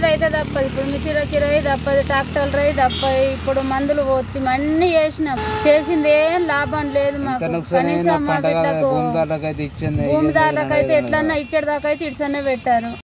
కొనేది అయితే తప్పదు, ఇప్పుడు మిషన్ కిరాయి తప్పదు, ట్రాక్టర్ రై తప్పదు, ఇప్పుడు మందులు పోతి అన్ని చేసినాం, చేసింది ఏం లాభం లేదు మాకు. కనీసం మా బిడ్డకు భూమిదారులకైతే ఎట్లన్నా ఇచ్చేదాకా అయితే ఇట్సనే పెట్టారు.